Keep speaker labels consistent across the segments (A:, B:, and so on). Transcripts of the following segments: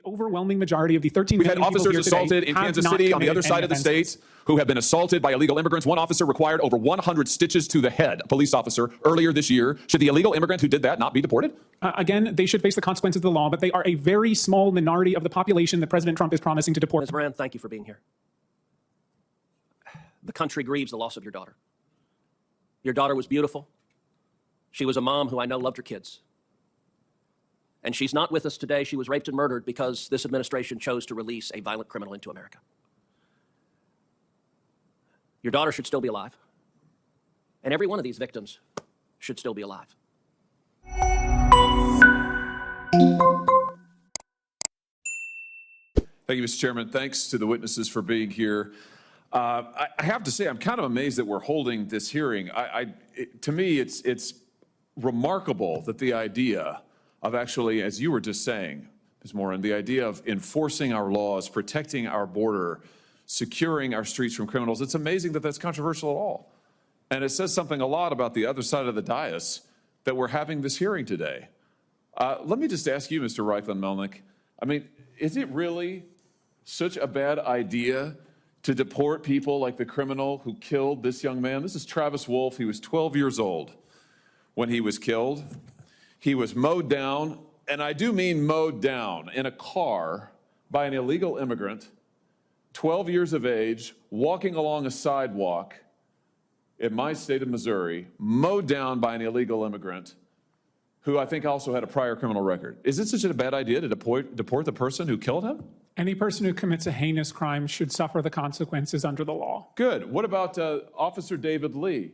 A: overwhelming majority of the 13
B: million people here today. We've had officers assaulted in Kansas City on the other side of the state who have been assaulted by illegal immigrants. One officer required over 100 stitches to the head, a police officer, earlier this year. Should the illegal immigrant who did that not be deported?
A: Again, they should face the consequences of the law, but they are a very small minority of the population that President Trump is promising to deport.
C: Ms. Moran, thank you for being here. The country grieves the loss of your daughter. Your daughter was beautiful. She was a mom who I know loved her kids. And she's not with us today. She was raped and murdered because this administration chose to release a violent criminal into America. Your daughter should still be alive. And every one of these victims should still be alive.
D: Thank you, Mr. Chairman. Thanks to the witnesses for being here. I have to say, I'm kind of amazed that we're holding this hearing. To me, it's remarkable that the idea of actually, as you were just saying, Ms. Moran, the idea of enforcing our laws, protecting our border, securing our streets from criminals, it's amazing that that's controversial at all. And it says something a lot about the other side of the dais that we're having this hearing today. Let me just ask you, Mr. Reichlin-Melnick, I mean, is it really such a bad idea to deport people like the criminal who killed this young man? This is Travis Wolf. He was 12 years old when he was killed. He was mowed down, and I do mean mowed down, in a car by an illegal immigrant, 12 years of age, walking along a sidewalk in my state of Missouri, mowed down by an illegal immigrant who I think also had a prior criminal record. Is it such a bad idea to deport the person who killed him?
A: Any person who commits a heinous crime should suffer the consequences under the law.
D: Good. What about Officer David Lee?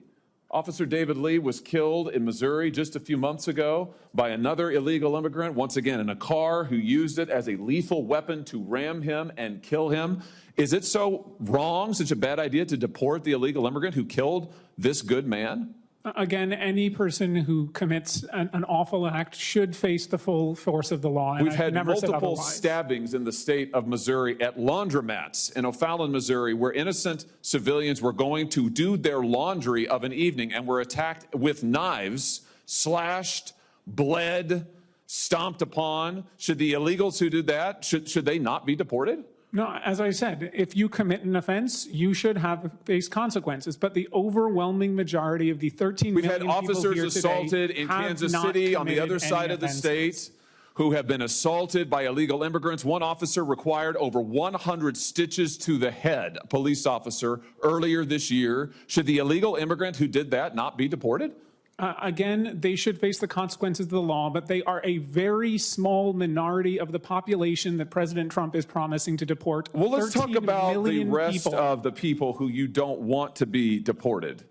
D: Officer David Lee was killed in Missouri just a few months ago by another illegal immigrant, once again in a car, who used it as a lethal weapon to ram him and kill him. Is it so wrong, such a bad idea to deport the illegal immigrant who killed this good man?
A: Again, any person who commits an awful act should face the full force of the law.
D: We've had multiple stabbings in the state of Missouri at laundromats in O'Fallon, Missouri, where innocent civilians were going to do their laundry of an evening and were attacked with knives, slashed, bled, stomped upon. Should the illegals who did that, should they not be deported?
A: No, as I said, if you commit an offense, you should face consequences. But the overwhelming majority of the 13 million people here today
D: We've had officers assaulted in Kansas City on the other side of the state who have been assaulted by illegal immigrants. One officer required over 100 stitches to the head, a police officer, earlier this year. Should the illegal immigrant who did that not be deported?
A: Again, they should face the consequences of the law, but they are a very small minority of the population that President Trump is promising to deport.
D: Well, let's talk about the rest of the people who you don't want to be deported.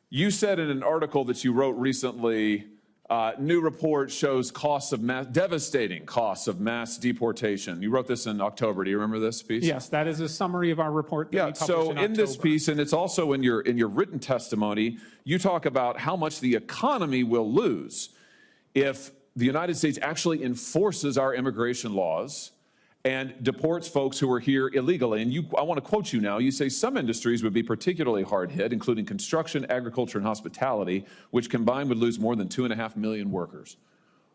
D: You said in an article that you wrote recently, new report shows devastating costs of mass deportation. You wrote this in October. Do you remember this piece?
A: Yes, that is a summary of our report.
D: Yeah, so in this piece, and it's also in your written testimony, you talk about how much the economy will lose if the United States actually enforces our immigration laws and deports folks who are here illegally. And I want to quote you now. You say some industries would be particularly hard hit, including construction, agriculture, and hospitality, which combined would lose more than 2.5 million workers.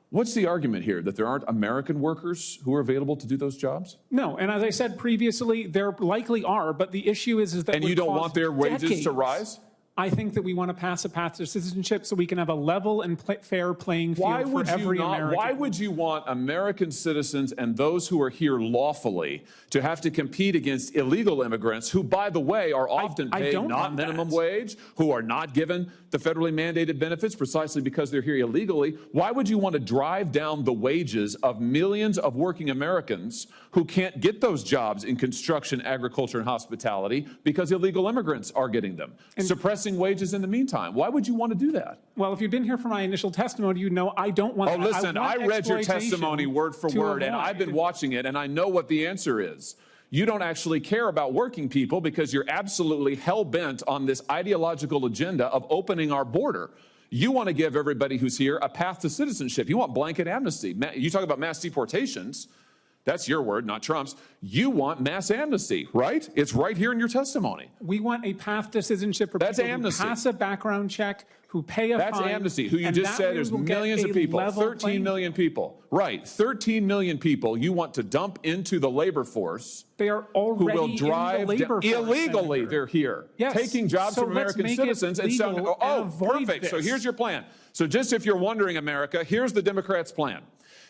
D: What's the argument here, that there aren't American workers who are available to do those jobs?
A: No, and as I said previously, there likely are, but the issue is that—
D: And you don't want their wages to rise?
A: I think that we want to pass a path to citizenship so we can have a level and fair playing field for every American.
D: Why would you want American citizens and those who are here lawfully to have to compete against illegal immigrants who, by the way, are often paid not minimum wage, who are not given the federally mandated benefits precisely because they're here illegally? Why would you want to drive down the wages of millions of working Americans who can't get those jobs in construction, agriculture, and hospitality because illegal immigrants are getting them, suppressing wages in the meantime? Why would you want to do that?
A: Well, if you've been here for my initial testimony, you know I don't want that.
D: Listen, I read your testimony word for word, and I've been watching it, and I know what the answer is. You don't actually care about working people because you're absolutely hell-bent on this ideological agenda of opening our border. You want to give everybody who's here a path to citizenship. You want blanket amnesty. You talk about mass deportations.
B: That's your word, not Trump's. You want mass amnesty, right? It's right here in your testimony.
A: We want a path to citizenship for people who pass a background check, who pay a fine.
B: That's amnesty, who you just said there's millions of people, 13 million people. Right, 13 million people you want to dump into the labor force.
A: They are already
B: who will drive
A: in the labor force,
B: illegally.
A: Senator.
B: They're here,
A: yes.
B: taking jobs from American citizens. And so, perfect. So here's your plan. So just if you're wondering, America, here's the Democrats' plan.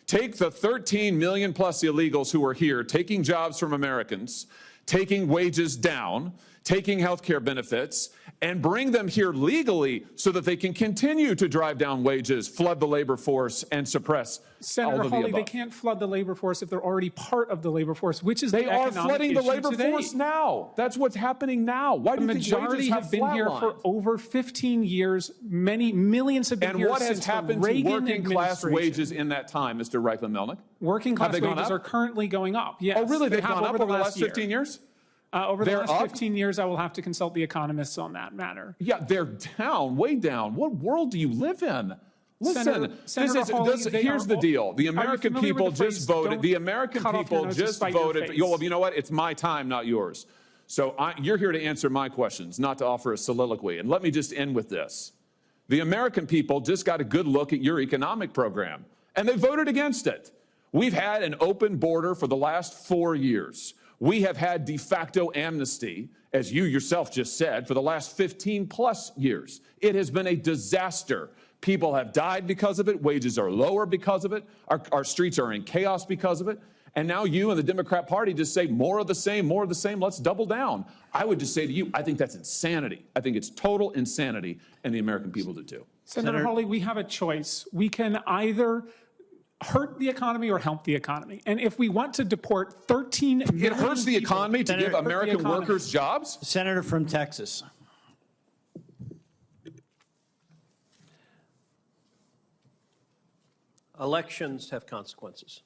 B: Take the 13 million plus illegals who are here, taking jobs from Americans, taking wages down, taking health care benefits, and bring them here legally so that they can continue to drive down wages, flood the labor force, and suppress
A: Senator
B: all of
A: Hawley,
B: the above.
A: They can't flood the labor force if they're already part of the labor force, which is
B: they
A: the
B: are flooding the labor
A: today.
B: force now. That's what's happening now. Why do you think wages have
A: majority have been here for over 15 years. Many millions have been here since the Reagan
B: And what has happened to working class wages in that time, Mr. Reichlin-Melnick?
A: Working class wages are currently going up. Yes.
B: Oh, really? They've gone up over the last 15 years?
A: Over the last 15 years, I will have to consult the economists on that matter.
B: Yeah, they're down, way down. What world do you live in? Listen, here's the deal. The American people just voted. The American people just voted. Well, you know what? It's my time, not yours. So you're here to answer my questions, not to offer a soliloquy. And let me just end with this. The American people just got a good look at your economic program, and they voted against it. We've had an open border for the last 4 years. We have had de facto amnesty, as you yourself just said, for the last 15 plus years. It has been a disaster. People have died because of it. Wages are lower because of it. Our streets are in chaos because of it. And now you and the Democrat Party just say more of the same, more of the same. Let's double down. I would just say to you, I think that's insanity. I think it's total insanity, and the American people do too.
A: Senator Hawley, we have a choice. We can either hurt the economy or help the economy. And if we want to deport 13 million
B: It hurts the economy to give American workers jobs?
E: Senator from Texas.
C: Elections have consequences.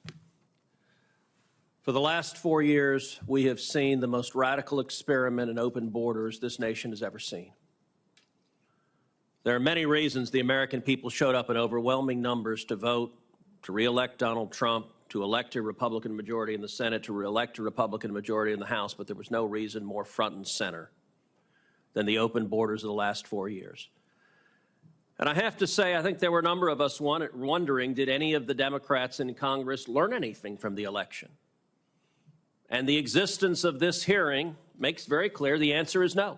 C: For the last 4 years, we have seen the most radical experiment in open borders this nation has ever seen. There are many reasons the American people showed up in overwhelming numbers to vote to re-elect Donald Trump, to elect a Republican majority in the Senate, to re-elect a Republican majority in the House, but there was no reason more front and center than the open borders of the last 4 years. And I have to say, I think there were a number of us wondering, did any of the Democrats in Congress learn anything from the election? And the existence of this hearing makes very clear the answer is no.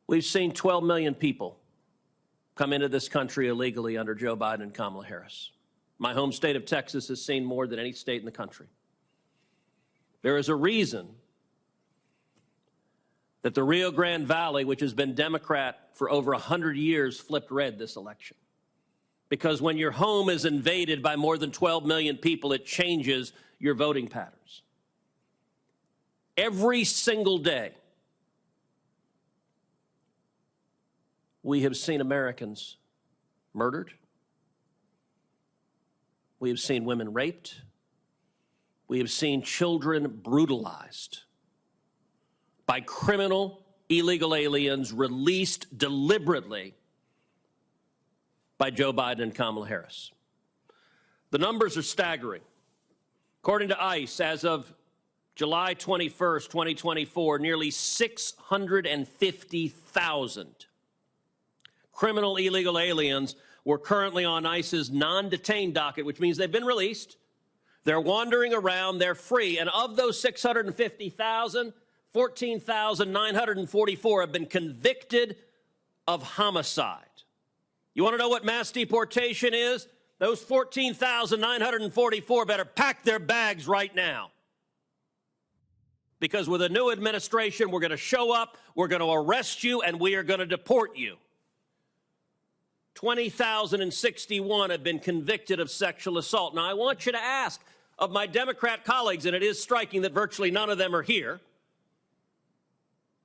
C: We've seen 12 million people come into this country illegally under Joe Biden and Kamala Harris. My home state of Texas has seen more than any state in the country. There is a reason that the Rio Grande Valley, which has been Democrat for over 100 years, flipped red this election. Because when your home is invaded by more than 12 million people, it changes your voting patterns. Every single day, we have seen Americans murdered. We have seen women raped. We have seen children brutalized by criminal illegal aliens released deliberately by Joe Biden and Kamala Harris. The numbers are staggering. According to ICE, as of July 21st, 2024, nearly 650,000 criminal illegal aliens were currently on ICE's non-detained docket, which means they've been released. They're wandering around. They're free. And of those 650,000, 14,944 have been convicted of homicide. You want to know what mass deportation is? Those 14,944 better pack their bags right now. Because with a new administration, we're going to show up, we're going to arrest you, and we are going to deport you. 20,061 have been convicted of sexual assault. Now, I want you to ask of my Democrat colleagues, and it is striking that virtually none of them are here.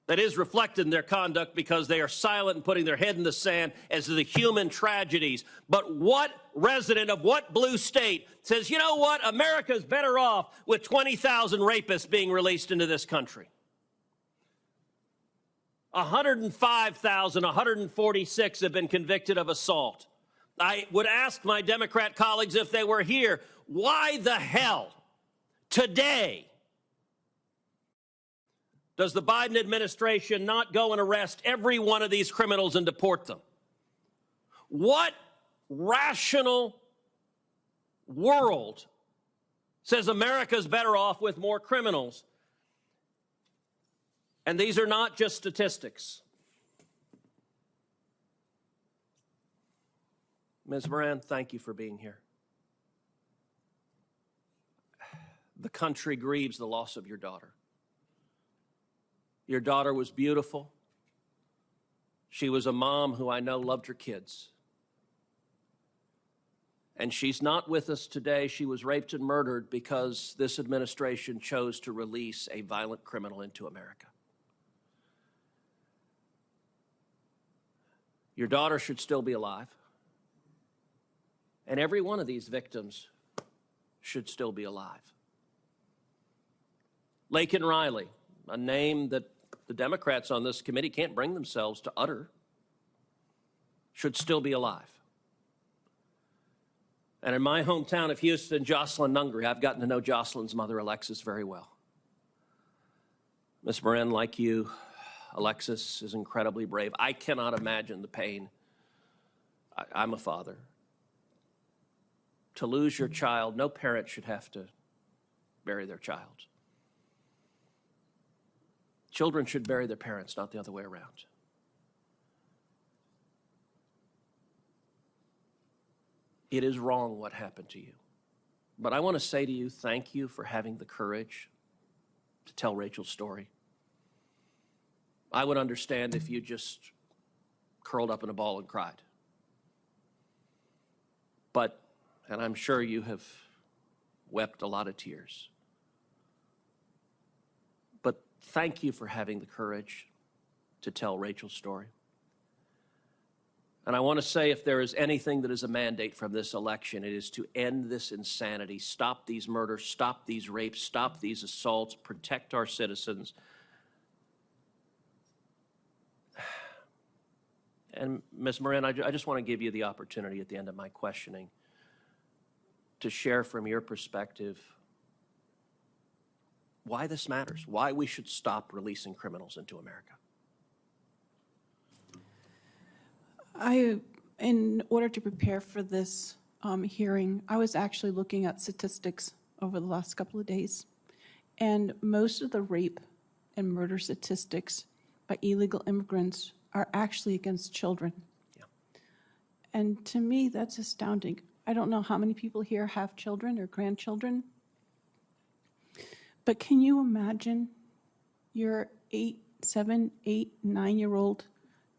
C: That is reflected in their conduct because they are silent and putting their head in the sand as to the human tragedies. But what resident of what blue state says, you know what, America's better off with 20,000 rapists being released into this country? 105,146 have been convicted of assault. I would ask my Democrat colleagues if they were here, why the hell today does the Biden administration not go and arrest every one of these criminals and deport them? What rational world says America's better off with more criminals? And these are not just statistics. Ms. Moran, thank you for being here. The country grieves the loss of your daughter. Your daughter was beautiful. She was a mom who I know loved her kids. And she's not with us today. She was raped and murdered because this administration chose to release a violent criminal into America. Your daughter should still be alive. And every one of these victims should still be alive. Laken Riley, a name that the Democrats on this committee can't bring themselves to utter, should still be alive. And in my hometown of Houston, Jocelyn Nungry, I've gotten to know Jocelyn's mother, Alexis, very well. Ms. Moran, like you, Alexis is incredibly brave. I cannot imagine the pain. I'm a father. To lose your child, no parent should have to bury their child. Children should bury their parents, not the other way around. It is wrong what happened to you. But I want to say to you, thank you for having the courage to tell Rachel's story. I would understand if you just curled up in a ball and cried. But, and I'm sure you have wept a lot of tears. But thank you for having the courage to tell Rachel's story. And I want to say, if there is anything that is a mandate from this election, it is to end this insanity, stop these murders, stop these rapes, stop these assaults, protect our citizens. And Ms. Moran, I just want to give you the opportunity at the end of my questioning to share from your perspective why this matters, why we should stop releasing criminals into America.
E: In order to prepare for this hearing, I was actually looking at statistics over the last couple of days. And most of the rape and murder statistics by illegal immigrants are actually against children.
C: Yeah.
E: And to me, that's astounding. I don't know how many people here have children or grandchildren, but can you imagine your 7, 8, 9-year-old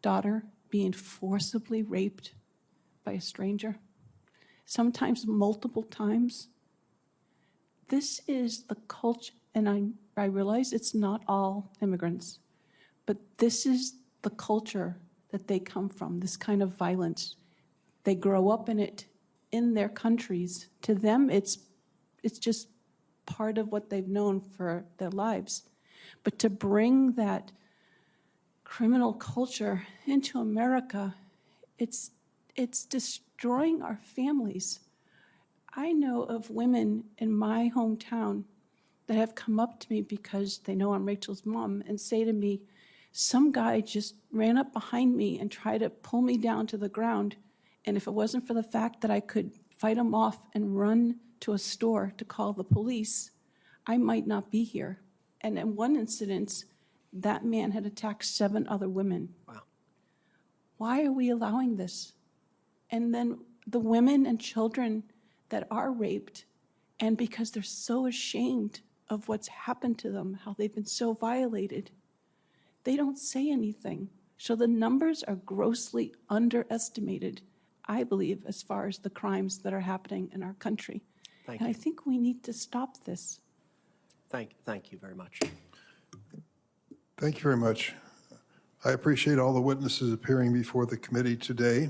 E: daughter being forcibly raped by a stranger, sometimes multiple times? This is the culture, and I realize it's not all immigrants, but this is the culture that they come from, this kind of violence. They grow up in it in their countries. To them, it's just part of what they've known for their lives. But to bring that criminal culture into America, it's destroying our families. I know of women in my hometown that have come up to me because they know I'm Rachel's mom and say to me, some guy just ran up behind me and tried to pull me down to the ground, and if it wasn't for the fact that I could fight him off and run to a store to call the police, I might not be here. And in one incident, that man had attacked 7 other women.
C: Wow.
E: Why are we allowing this? And then the women and children that are raped, and because they're so ashamed of what's happened to them, how they've been so violated, they don't say anything. So the numbers are grossly underestimated, I believe, as far as the crimes that are happening in our country.
C: Thank you.
E: I think we need to stop this.
C: Thank you very much.
F: Thank you very much. I appreciate all the witnesses appearing before the committee today.